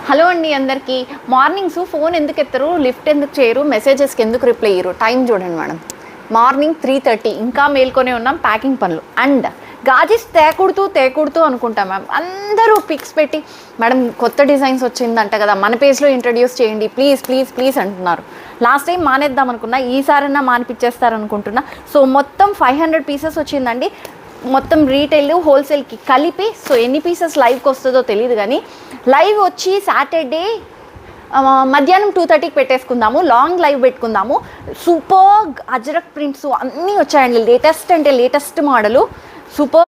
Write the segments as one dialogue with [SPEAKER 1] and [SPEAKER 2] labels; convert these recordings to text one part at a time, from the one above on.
[SPEAKER 1] Hello అండి అందరికీ. Mornings phone ఎందుకు ఎత్తరు, లిఫ్ట్ ఎందుకు చేయరు, మెసేజెస్కి ఎందుకు రిప్లై ఇయ్యరు? టైం చూడండి మేడం, మార్నింగ్ 3:30. ఇంకా మేల్కొనే ఉన్నాం, ప్యాకింగ్ పనులు. అండ్ గాజెస్ తేకూడుతూ అనుకుంటాం మ్యామ్. అందరూ పిక్స్ పెట్టి మేడం కొత్త డిజైన్స్ వచ్చిందంట కదా, మన పేజ్లో ఇంట్రడ్యూస్ చేయండి ప్లీజ్ ప్లీజ్ ప్లీజ్ అంటున్నారు. లాస్ట్ టైం మానేద్దాం అనుకున్నా, ఈసారైనా మానిపించేస్తారనుకుంటున్నా. సో మొత్తం 500 పీసెస్ వచ్చిందండి, మొత్తం రీటైల్ హోల్సేల్కి కలిపి. సో ఎన్ని పీసెస్ లైవ్కి వస్తుందో తెలియదు, కానీ లైవ్ వచ్చి సాటర్డే మధ్యాహ్నం 2:30కి పెట్టేసుకుందాము, లాంగ్ లైవ్ పెట్టుకుందాము. సూపర్ అజరక్ ప్రింట్స్ అన్నీ వచ్చాయండి, లేటెస్ట్ అంటే లేటెస్ట్ మోడలు. సూపర్.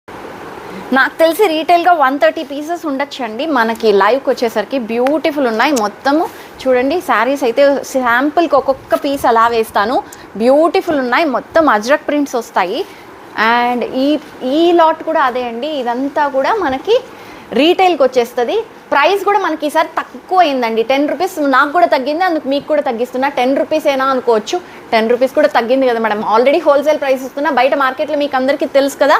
[SPEAKER 1] నాకు తెలిసి రీటైల్గా 130 పీసెస్ ఉండొచ్చండి, మనకి లైవ్కి వచ్చేసరికి బ్యూటిఫుల్ ఉన్నాయి. మొత్తము చూడండి, శారీస్ అయితే శాంపుల్కి ఒక్కొక్క పీస్ అలా వేస్తాను. బ్యూటిఫుల్ ఉన్నాయి, మొత్తం అజరక్ ప్రింట్స్ వస్తాయి. అండ్ ఈ లాట్ కూడా అదే అండి, ఇదంతా కూడా మనకి రీటైల్కి వచ్చేస్తుంది. ప్రైస్ కూడా మనకి ఈసారి తక్కువ అయిందండి, 10 రూపీస్. నాకు కూడా తగ్గింది, అందుకు మీకు కూడా తగ్గిస్తున్నా. 10 రూపీస్ అయినా అనుకోవచ్చు, 10 రూపీస్ కూడా తగ్గింది కదా మేడం. ఆల్రెడీ హోల్సేల్ ప్రైస్ ఇస్తున్నా, బయట మార్కెట్లో మీకు అందరికీ తెలుసు కదా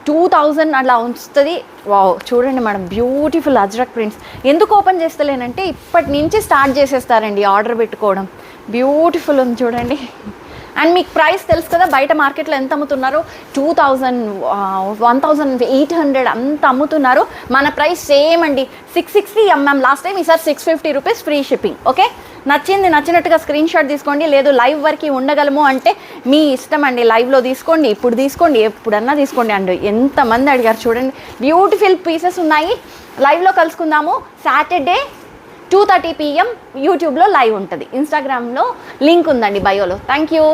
[SPEAKER 1] 2000 అలా వస్తుంది. వావ్ చూడండి మేడం, బ్యూటిఫుల్ అజ్రక్ ప్రింట్స్. ఎందుకు ఓపెన్ చేస్తలేనంటే ఇప్పటి నుంచి స్టార్ట్ చేసేస్తారండి ఆర్డర్ పెట్టుకోవడం. బ్యూటిఫుల్ ఉంది చూడండి. అండ్ మీకు ప్రైస్ తెలుసు కదా, బయట మార్కెట్లో ఎంత అమ్ముతున్నారు, 2000 1800 అంత అమ్ముతున్నారు. మన ప్రైస్ సేమ్ అండి, 660 అమ్మాం లాస్ట్ టైం, ఈసారి 650 రూపీస్ ఫ్రీ షిప్పింగ్. ఓకే, నచ్చినట్టుగా స్క్రీన్ షాట్ తీసుకోండి. లేదు లైవ్ వరకు ఉండగలము అంటే మీ ఇష్టం అండి, లైవ్లో తీసుకోండి, ఇప్పుడు తీసుకోండి, ఎప్పుడన్నా తీసుకోండి. అండి ఎంతమంది అడిగారు చూడండి, బ్యూటిఫుల్ పీసెస్ ఉన్నాయి. లైవ్లో కలుసుకుందాము సాటర్డే 2:30 PM. యూట్యూబ్లో లైవ్ ఉంటుంది, ఇన్స్టాగ్రామ్లో లింక్ ఉందండి బయోలో. Thank you.